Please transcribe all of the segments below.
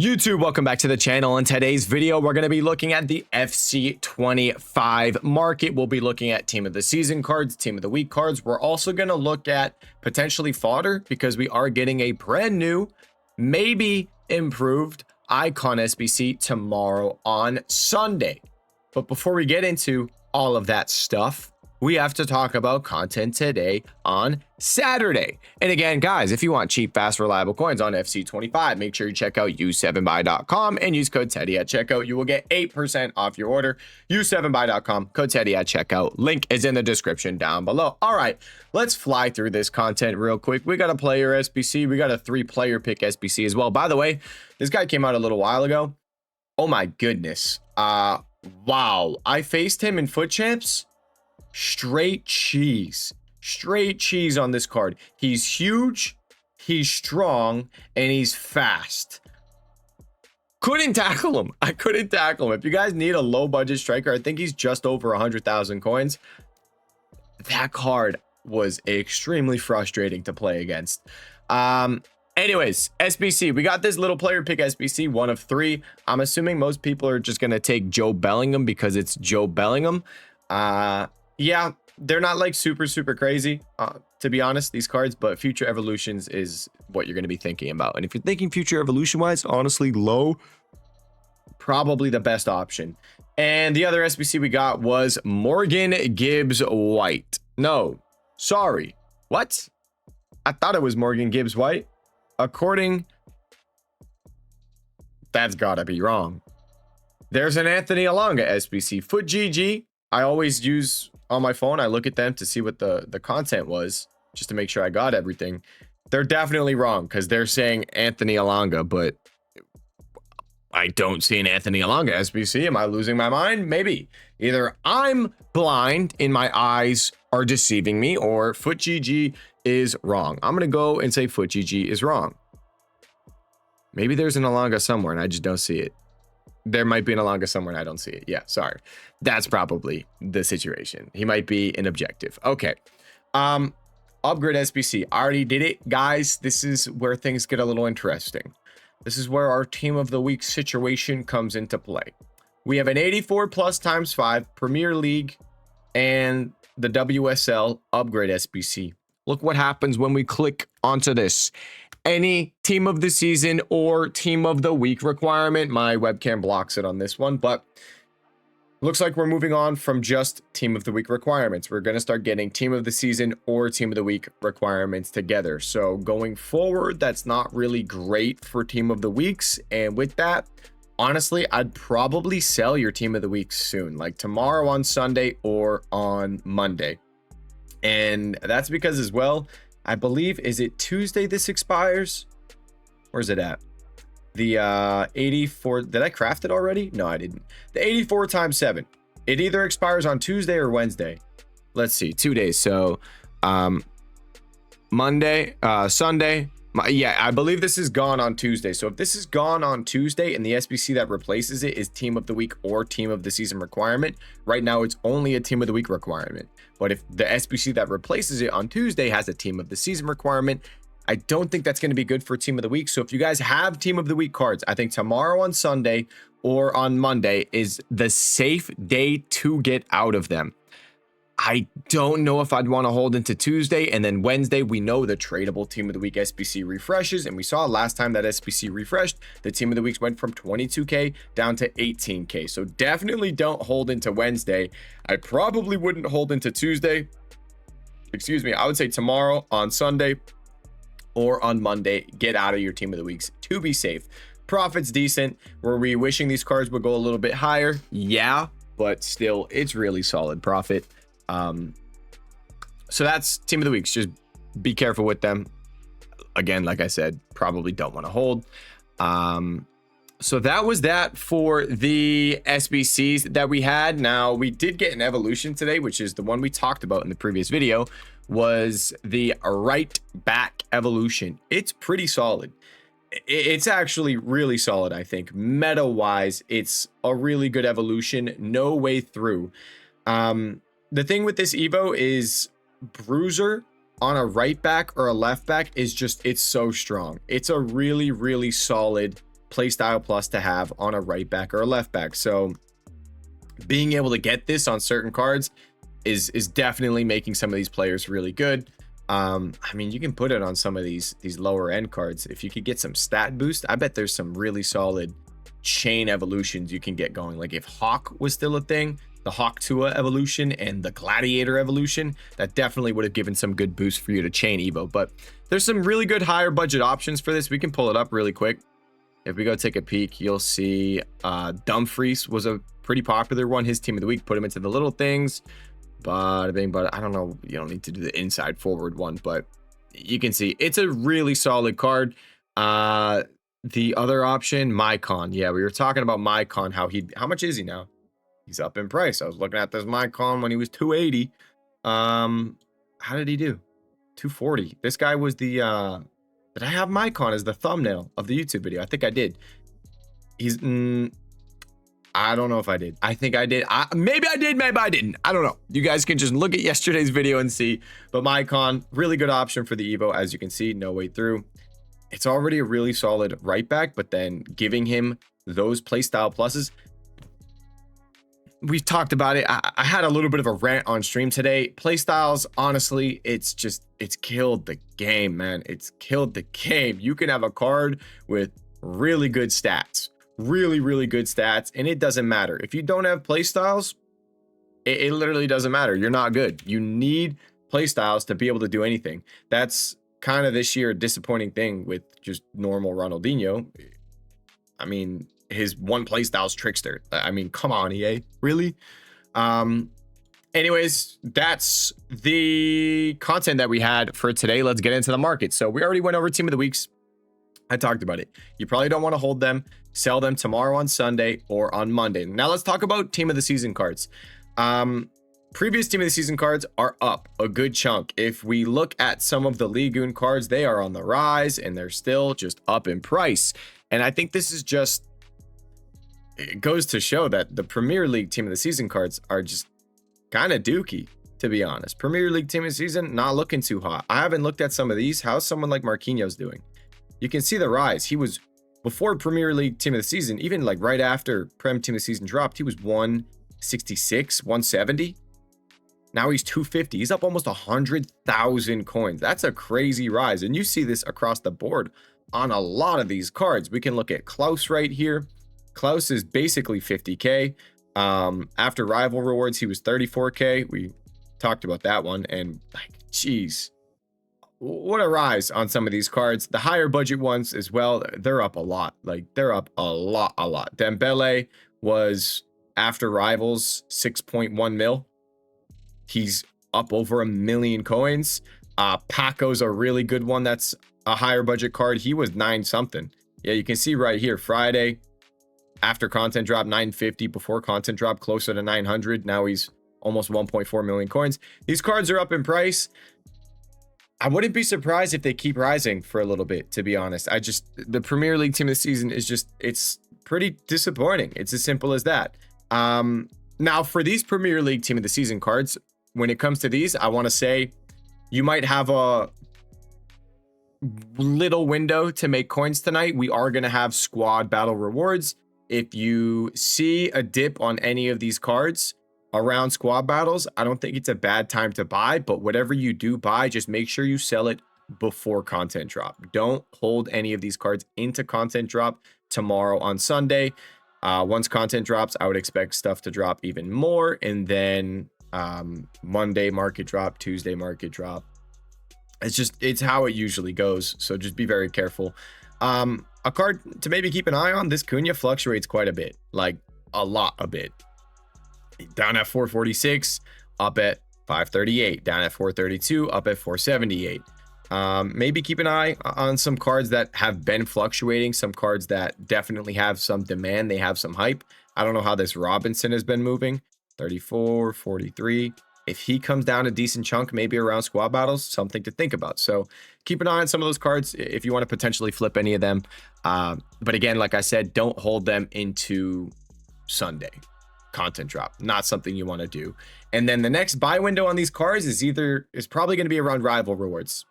YouTube, welcome back to the channel. In today's video, we're going to be looking at the FC25 market. We'll be looking at team of the season cards, team of the week cards. We're also going to look at potentially fodder because we are getting a brand new, maybe improved icon SBC tomorrow on Sunday. But before we get into all of that stuff, we have to talk about content today on Saturday. And again, guys, if you want cheap, fast, reliable coins on FC25, make sure you check out u7buy.com and use code Teddy at checkout. You will get 8% off your order. u7buy.com, code Teddy at checkout. Link is in the description down below. All right, let's fly through this content real quick. We got a player SBC. We got a 3-player pick SBC as well. By the way, this guy came out a little while ago. Oh my goodness. Wow. I faced him in Foot Champs. Straight cheese on this card. He's huge, he's strong, and he's fast. Couldn't tackle him. I couldn't tackle him. If you guys need a low budget striker, I think he's just over 100,000 coins. That card was extremely frustrating to play against. Anyways, SBC, we got this little player pick SBC, 1 of 3. I'm assuming most people are just gonna take Joe Bellingham because it's Joe Bellingham. Yeah, they're not like super crazy, to be honest, these cards, but future evolutions is what you're going to be thinking about. And if you're thinking future evolution wise, honestly, low, probably the best option. And the other SBC we got was Morgan Gibbs White. No, sorry. What? I thought it was Morgan Gibbs White. That's gotta be wrong. There's an Anthony Alonga SBC. Foot GG. I always use on my phone. I look at them to see what the content was, just to make sure I got everything. They're definitely wrong because they're saying Anthony Alonga, but I don't see an Anthony Alonga SBC. Am I losing my mind? Maybe. Either I'm blind and my eyes are deceiving me, or Foot GG is wrong. I'm going to go and say Foot GG is wrong. Maybe there's an Alonga somewhere and I just don't see it. There might be an Alonga somewhere and I don't see it. Yeah, sorry. That's probably the situation. He might be an objective. Okay. Upgrade SBC. I already did it. Guys, this is where things get a little interesting. This is where our team of the week situation comes into play. We have an 84 plus times 5 Premier League and the WSL upgrade SBC. Look what happens when we click onto this. Any team of the season or team of the week requirement. My webcam blocks it on this one, but looks like we're moving on from just team of the week requirements. We're going to start getting team of the season or team of the week requirements together. So going forward, that's not really great for team of the weeks. And with that, honestly, I'd probably sell your team of the week soon, like tomorrow on Sunday or on Monday. And that's because as well, I believe, is it Tuesday this expires? Where's it at? The 84, did I craft it already? No, I didn't. The 84 times 7. It either expires on Tuesday or Wednesday. Let's see, 2 days. So Monday, Sunday. Yeah, I believe this is gone on Tuesday. So if this is gone on Tuesday and the SBC that replaces it is team of the week or team of the season requirement, right now it's only a team of the week requirement. But if the SBC that replaces it on Tuesday has a team of the season requirement, I don't think that's going to be good for team of the week. So if you guys have team of the week cards, I think tomorrow on Sunday or on Monday is the safe day to get out of them. I don't know if I'd want to hold into Tuesday, and then Wednesday, we know the tradable team of the week SBC refreshes, and we saw last time that SBC refreshed, the team of the weeks went from 22K down to 18K. So definitely don't hold into Wednesday. I probably wouldn't hold into Tuesday. Excuse me. I would say tomorrow, on Sunday, or on Monday, get out of your team of the weeks to be safe. Profit's decent. Were we wishing these cards would go a little bit higher? Yeah, but still, it's really solid profit. So that's team of the weeks. Just be careful with them. Again, like I said, probably don't want to hold. So that was that for the SBCs that we had. Now we did get an evolution today, which is the one we talked about in the previous video, was the right back evolution. It's pretty solid. It's actually really solid. I think meta wise, it's a really good evolution. No way through. The thing with this Evo is Bruiser on a right back or a left back is just, it's so strong. It's a really solid play style plus to have on a right back or a left back. So being able to get this on certain cards is definitely making some of these players really good. I mean, you can put it on some of these lower end cards. If you could get some stat boost, I bet there's some really solid chain evolutions you can get going. Like if Hawk was still a thing, the Hawk Tua evolution and the Gladiator evolution, that definitely would have given some good boost for you to chain Evo. But there's some really good higher budget options for this. We can pull it up really quick. If we go take a peek, you'll see Dumfries was a pretty popular one. His team of the week put him into the little things. But I don't know, you don't need to do the inside forward one, but you can see it's a really solid card. The other option, Mycon. Yeah, we were talking about Mycon, how much is he now? He's up in price. I was looking at this Mycon when he was 280. How did he do? 240. This guy was the did I have Mycon as the thumbnail of the YouTube video? I think I did. He's I don't know if I did. I think I did. Maybe I did, maybe I didn't. I don't know. You guys can just look at yesterday's video and see. But Mycon, really good option for the Evo. As you can see, no way through. It's already a really solid right back, but then giving him those playstyle pluses. We've talked about it. I had a little bit of a rant on stream today. Playstyles, honestly, it's killed the game, man. It's killed the game. You can have a card with really good stats. Really good stats, and it doesn't matter if you don't have play styles. It literally doesn't matter. You're not good. You need play styles to be able to do anything. That's kind of this year a disappointing thing with just normal Ronaldinho. I mean, his one play style's trickster. I mean, come on, EA, really? Anyways, that's the content that we had for today. Let's get into the market. So we already went over team of the weeks. I talked about it. You probably don't want to hold them. Sell them tomorrow on Sunday or on Monday. Now let's talk about team of the season cards. Previous team of the season cards are up a good chunk. If we look at some of the Ligoon cards, they are on the rise and they're still just up in price. And I think this is just, it goes to show that the Premier League team of the season cards are just kind of dookie, to be honest. Premier League team of the season, not looking too hot. I haven't looked at some of these. How's someone like Marquinhos doing? You can see the rise. He was, before Premier League team of the season, even like right after Prem team of the season dropped, he was 166, 170. Now he's 250. He's up almost 100,000 coins. That's a crazy rise. And you see this across the board on a lot of these cards. We can look at Klaus right here. Klaus is basically 50K. After rival rewards, he was 34K. We talked about that one. And like, geez, what a rise on some of these cards. The higher budget ones as well, they're up a lot. Like, they're up a lot. Dembele was, after rivals, 6.1 mil. He's up over 1 million coins. Paco's a really good one. That's a higher budget card. He was 9 something. Yeah, you can see right here, Friday, after content drop, 950. Before content drop, closer to 900. Now he's almost 1.4 million coins. These cards are up in price. I wouldn't be surprised if they keep rising for a little bit, to be honest. The Premier League team of the season is just, it's pretty disappointing. It's as simple as that. Now for these Premier League team of the season cards, when it comes to these, I want to say you might have a little window to make coins tonight. We are going to have squad battle rewards. If you see a dip on any of these cards around squad battles, I don't think it's a bad time to buy, but whatever you do buy, just make sure you sell it before content drop. Don't hold any of these cards into content drop tomorrow on Sunday. Once content drops, I would expect stuff to drop even more. And then Monday market drop, Tuesday market drop. It's how it usually goes. So just be very careful. A card to maybe keep an eye on, this Cunha fluctuates quite a bit, like a bit. Down at 446, up at 538, down at 432, up at 478. Maybe keep an eye on some cards that have been fluctuating, some cards that definitely have some demand, they have some hype. I don't know how this Robinson has been moving. 34, 43. If he comes down a decent chunk, maybe around squad battles, something to think about. So keep an eye on some of those cards if you want to potentially flip any of them. But again, like I said, don't hold them into Sunday content drop. Not something you want to do. And then the next buy window on these cards is probably going to be around rival rewards.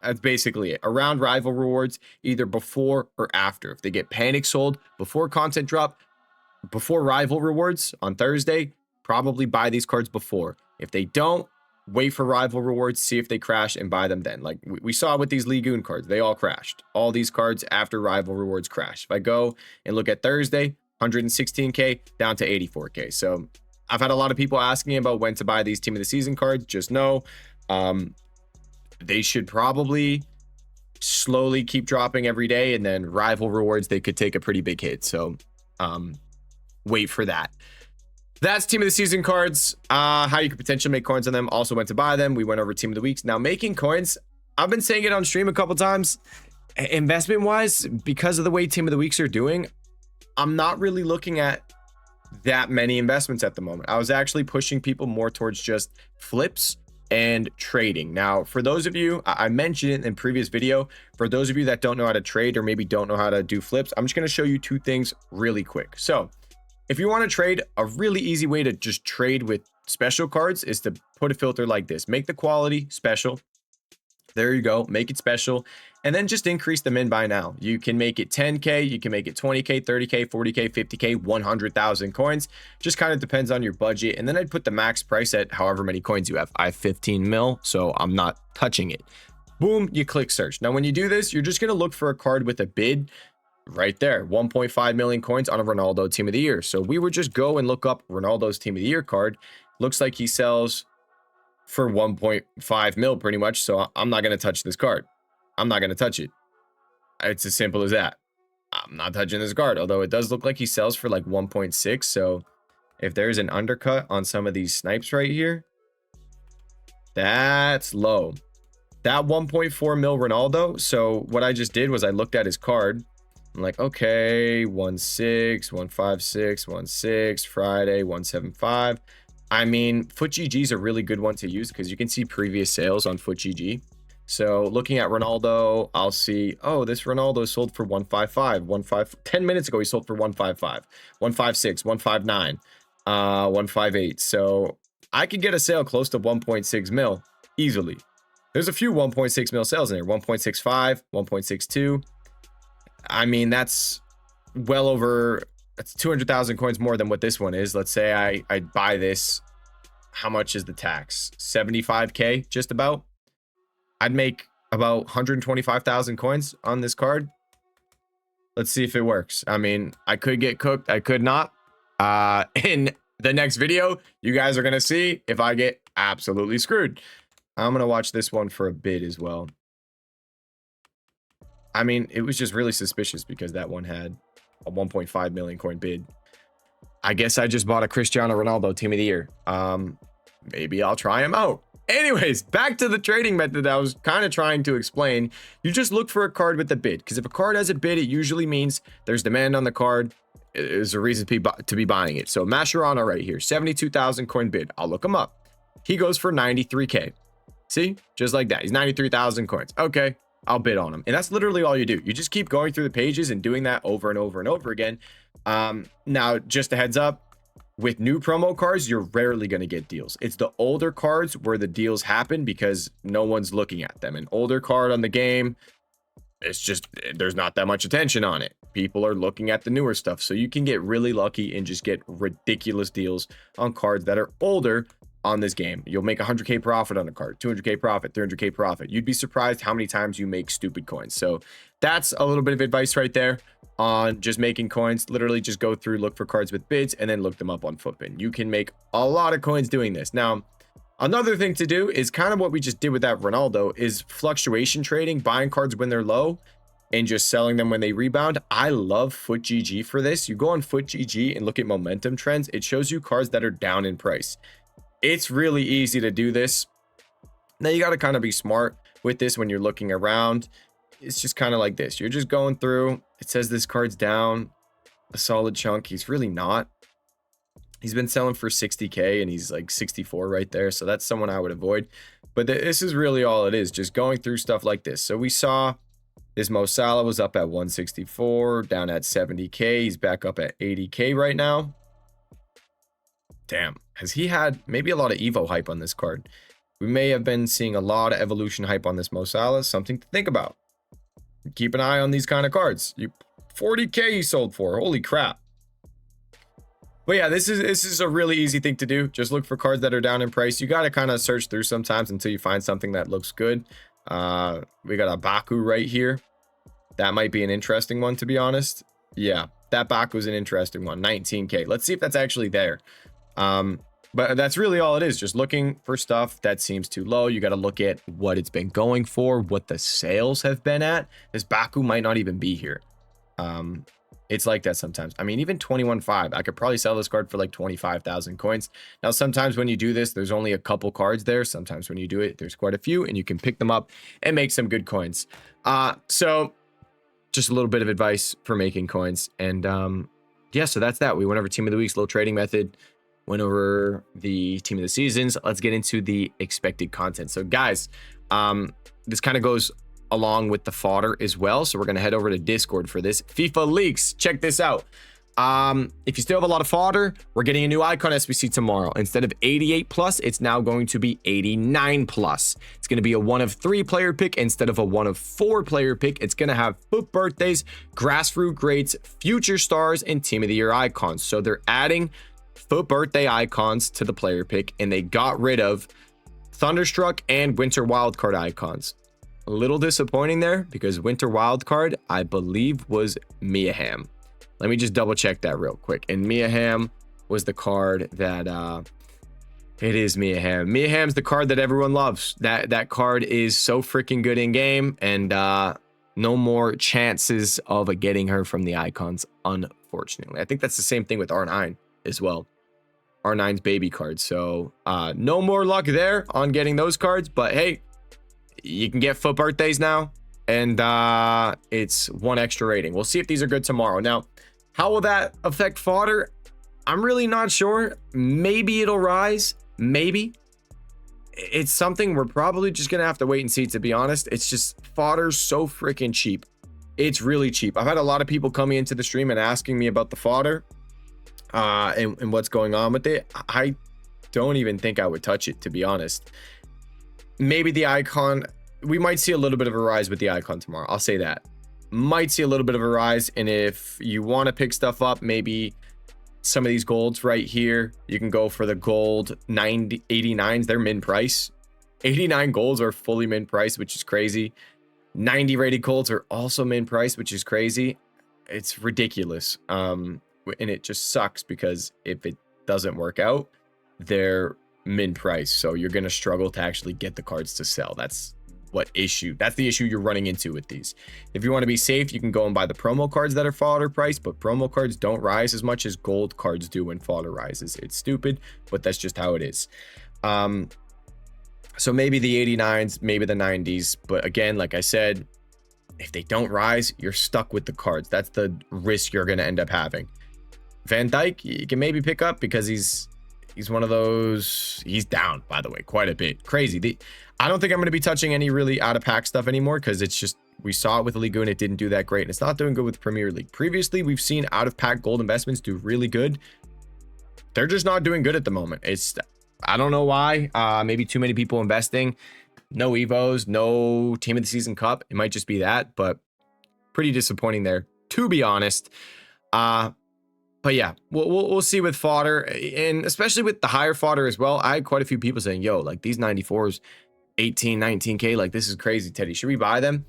That's basically it. Around rival rewards, either before or after. If they get panic sold before content drop, before rival rewards on Thursday, probably buy these cards before. If they don't, wait for rival rewards, see if they crash, and buy them then. Like we saw with these League cards, they all crashed. All these cards after rival rewards crash. If I go and look at Thursday, 116K down to 84K. So I've had a lot of people asking about when to buy these team of the season cards. Just know they should probably slowly keep dropping every day, and then rival rewards, they could take a pretty big hit. So wait for that. That's team of the season cards, how you could potentially make coins on them, also when to buy them. We went over team of the weeks. Now, making coins, I've been saying it on stream a couple times. Investment wise, because of the way team of the weeks are doing, I'm not really looking at that many investments at the moment. I was actually pushing people more towards just flips and trading. Now, for those of you, I mentioned it in previous video, for those of you that don't know how to trade or maybe don't know how to do flips, I'm just going to show you two things really quick. So if you want to trade, a really easy way to just trade with special cards is to put a filter like this. Make the quality special. There you go. Make it special. And then just increase them in by now. You can make it 10K. You can make it 20K, 30K, 40K, 50K, 100,000 coins. Just kind of depends on your budget. And then I'd put the max price at however many coins you have. I have 15 mil, so I'm not touching it. Boom, you click search. Now, when you do this, you're just going to look for a card with a bid right there. 1.5 million coins on a Ronaldo team of the year. So we would just go and look up Ronaldo's team of the year card. Looks like he sells for 1.5 mil pretty much. So I'm not going to touch this card. I'm not going to touch it. It's as simple as that. I'm not touching this card, although it does look like he sells for like 1.6. So if there's an undercut on some of these snipes right here, that's low. That 1.4 mil Ronaldo. So what I just did was I looked at his card. I'm like, okay, 1.6, 1.56, 1.6, Friday, 1.75. I mean, FootGG is a really good one to use because you can see previous sales on FootGG. So looking at Ronaldo, I'll see, oh, this Ronaldo sold for 1.55. 10 minutes ago, he sold for 1.55, 1.56, 1.59, 1.58. So I could get a sale close to 1.6 mil easily. There's a few 1.6 mil sales in there, 1.65, 1.62. I mean, that's well over, that's 200,000 coins more than what this one is. Let's say I buy this. How much is the tax? 75K, just about. I'd make about 125,000 coins on this card. Let's see if it works. I mean, I could get cooked. I could not. In the next video, you guys are going to see if I get absolutely screwed. I'm going to watch this one for a bit as well. I mean, it was just really suspicious because that one had a 1.5 million coin bid. I guess I just bought a Cristiano Ronaldo team of the year. Maybe I'll try him out. Anyways, back to the trading method I was kind of trying to explain. You just look for a card with a bid, because if a card has a bid, it usually means there's demand on the card. There's a reason to be buying it. So Mascherano right here, 72,000 coin bid. I'll look him up. He goes for 93K. See, just like that. He's 93,000 coins. Okay, I'll bid on him. And that's literally all you do. You just keep going through the pages and doing that over and over and over again. Now, just a heads up, with new promo cards, you're rarely going to get deals. It's the older cards where the deals happen because no one's looking at them. An older card on the game, it's just, there's not that much attention on it. People are looking at the newer stuff. So you can get really lucky and just get ridiculous deals on cards that are older on this game. You'll make 100K profit on a card, 200K profit, 300K profit. You'd be surprised how many times you make stupid coins. So that's a little bit of advice right there on just making coins. Literally just go through, look for cards with bids, and then look them up on Footbin. You can make a lot of coins doing this. Now, another thing to do is kind of what we just did with that Ronaldo is fluctuation trading, buying cards when they're low and just selling them when they rebound. I love FootGG for this. You go on FootGG and look at momentum trends. It shows you cards that are down in price. It's really easy to do this. Now you got to kind of be smart with this when you're looking around. It's just kind of like this. You're just going through. It says this card's down a solid chunk. He's really not. He's been selling for 60K and he's like 64 right there. So that's someone I would avoid. But this is really all it is. Just going through stuff like this. So we saw this Mo Salah was up at 164, down at 70K. He's back up at 80K right now. Damn. Has he had maybe a lot of Evo hype on this card? We may have been seeing a lot of evolution hype on this Mo Salah. Something to think about. Keep an eye on these kind of cards. 40K he sold for. Holy crap. But yeah, this is a really easy thing to do. Just look for cards that are down in price. You got to kind of search through sometimes until you find something that looks good. We got a Baku right here. That might be an interesting one, to be honest. Yeah, that Baku is an interesting one. 19K. Let's see if that's actually there. But that's really all it is. Just looking for stuff that seems too low. You got to look at what it's been going for, what the sales have been at. This Baku might not even be here. It's like that sometimes. I mean, even 21.5, I could probably sell this card for like 25,000 coins. Now, sometimes when you do this, there's only a couple cards there. Sometimes when you do it, there's quite a few, and you can pick them up and make some good coins. So just a little bit of advice for making coins. And yeah, so that's that. We went over Team of the Week, slow trading method, went over the Team of the Seasons. Let's get into the expected content. So guys, this kind of goes along with the fodder as well. So we're going to head over to Discord for this. FIFA leaks. Check this out. If you still have a lot of fodder, we're getting a new icon SBC tomorrow. Instead of 88 plus, it's now going to be 89 plus. It's going to be a 1 of 3 player pick instead of a 1 of 4 player pick. It's going to have FUT birthdays, grassroots greats, future stars, and team of the year icons. So they're adding FUT birthday icons to the player pick, and they got rid of Thunderstruck and Winter Wildcard icons. A little disappointing there because Winter Wildcard, I believe, was Mia Hamm. Let me just double check that real quick. And Mia Hamm was the card that it is Mia Hamm. Mia Hamm's the card that everyone loves. That card is so freaking good in game, and no more chances of getting her from the icons, unfortunately. I think that's the same thing with R9 as well. R9's baby card. So no more luck there on getting those cards, but hey, you can get FUT birthdays now, and it's 1 extra rating. We'll see if these are good tomorrow. Now, how will that affect fodder? I'm really not sure. Maybe it'll rise. Maybe. It's something we're probably just going to have to wait and see, to be honest. It's just fodder's so freaking cheap. It's really cheap. I've had a lot of people coming into the stream and asking me about the fodder and what's going on with it. I don't even think I would touch it, to be honest. Maybe the icon, we might see a little bit of a rise with the icon tomorrow. I'll say that. Might see a little bit of a rise. And if you want to pick stuff up, maybe some of these golds right here, you can go for the gold 89s. They're min price. 89 golds are fully min price, which is crazy. 90 rated golds are also min price, which is crazy. It's ridiculous. And it just sucks because if it doesn't work out, they're min price, so you're going to struggle to actually get the cards to sell. That's the issue you're running into with these. If you want to be safe, you can go and buy the promo cards that are fodder price, but promo cards don't rise as much as gold cards do when fodder rises. It's stupid, but that's just how it is. So maybe the 89s, maybe the 90s, but again, like I said, if they don't rise, you're stuck with the cards. That's the risk you're going to end up having. Van Dijk, you can maybe pick up because he's one of those. He's down, by the way, quite a bit. Crazy. I don't think I'm going to be touching any really out of pack stuff anymore because it's just, we saw it with the Ligue 1. It didn't do that great, and it's not doing good with Premier League. Previously, we've seen out of pack gold investments do really good. They're just not doing good at the moment. I don't know why. Maybe too many people investing. No Evos, no Team of the Season Cup. It might just be that, but pretty disappointing there, to be honest. But yeah, we'll see with fodder, and especially with the higher fodder as well. I had quite a few people saying, yo, like these 94s, 18, 19K, like this is crazy, Teddy. Should we buy them?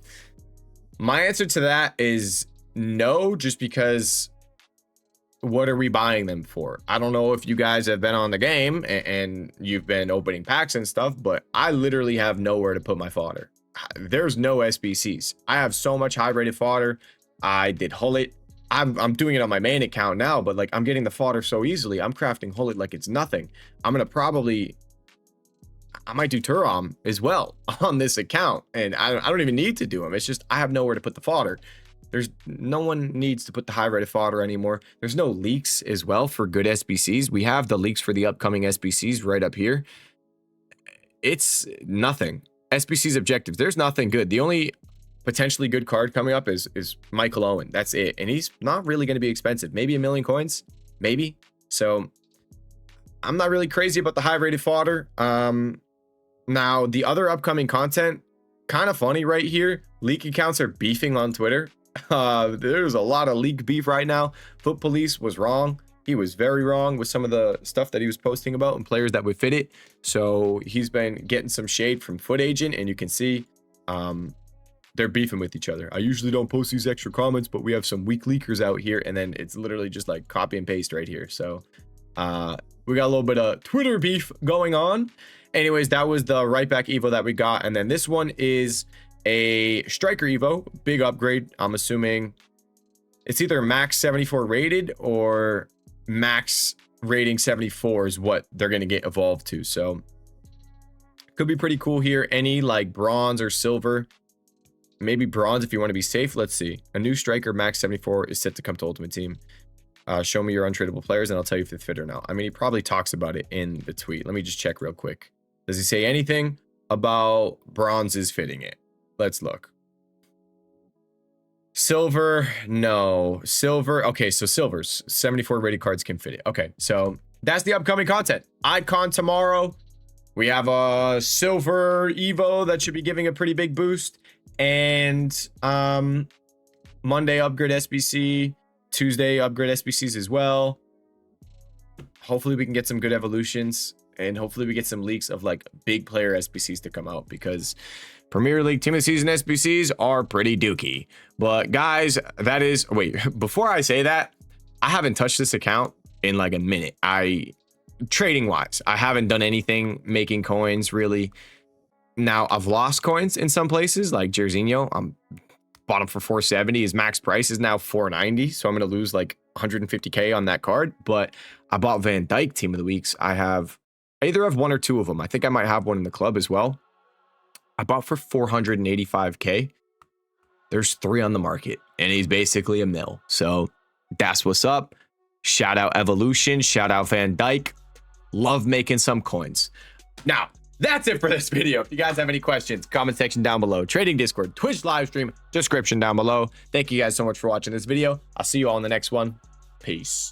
My answer to that is no, just because what are we buying them for? I don't know if you guys have been on the game and you've been opening packs and stuff, but I literally have nowhere to put my fodder. There's no SBCs. I have so much high rated fodder. I did Hullet. I'm doing it on my main account now, but like I'm getting the fodder so easily. I'm crafting Hullet like it's nothing. I might do Turam as well on this account, and I don't even need to do them. It's just I have nowhere to put the fodder. No one needs to put the high rated fodder anymore. There's no leaks as well for good SBCs. We have the leaks for the upcoming SBCs right up here. It's nothing. SBC's objectives, there's nothing good. The only potentially good card coming up is Michael Owen. That's it. And he's not really going to be expensive. Maybe 1 million coins. Maybe. So I'm not really crazy about the high rated fodder. Now, the other upcoming content, kind of funny right here. Leak accounts are beefing on Twitter. There's a lot of leak beef right now. Foot Police was wrong. He was very wrong with some of the stuff that he was posting about and players that would fit it. So he's been getting some shade from Foot Agent, and you can see they're beefing with each other. I usually don't post these extra comments, but we have some weak leakers out here, and then it's literally just like copy and paste right here. So we got a little bit of Twitter beef going on. Anyways, that was the right back Evo that we got. And then this one is a striker Evo, big upgrade. I'm assuming it's either max 74 rated or max rating 74 is what they're going to get evolved to. So could be pretty cool here. Any like bronze or silver, maybe bronze if you want to be safe. Let's see. A new striker max 74 is set to come to Ultimate Team. Show me your untradeable players and I'll tell you if they fit or not. I mean, he probably talks about it in the tweet. Let me just check real quick. Does he say anything about bronzes fitting it? Let's look. Silver, no. Silver, okay, so silvers, 74 rated cards can fit it. Okay, so that's the upcoming content. Icon tomorrow. We have a silver Evo that should be giving a pretty big boost. And Monday upgrade SBC. Tuesday upgrade SBCs as well. Hopefully we can get some good evolutions. And hopefully we get some leaks of like big player SBCs to come out, because Premier League Team of the Season SBCs are pretty dookie. But guys, that is, wait, before I say that, I haven't touched this account in like a minute. Trading wise, I haven't done anything making coins really. Now I've lost coins in some places like Jairzinho. I'm bought him for 470. His max price is now 490. So I'm going to lose like 150K on that card. But I bought Van Dijk Team of the Weeks. I either have one or two of them. I think I might have one in the club as well. I bought for 485K. There's 3 on the market and he's basically a mil. So that's what's up. Shout out Evolution. Shout out Van Dijk. Love making some coins. Now, that's it for this video. If you guys have any questions, comment section down below. Trading Discord, Twitch live stream, description down below. Thank you guys so much for watching this video. I'll see you all in the next one. Peace.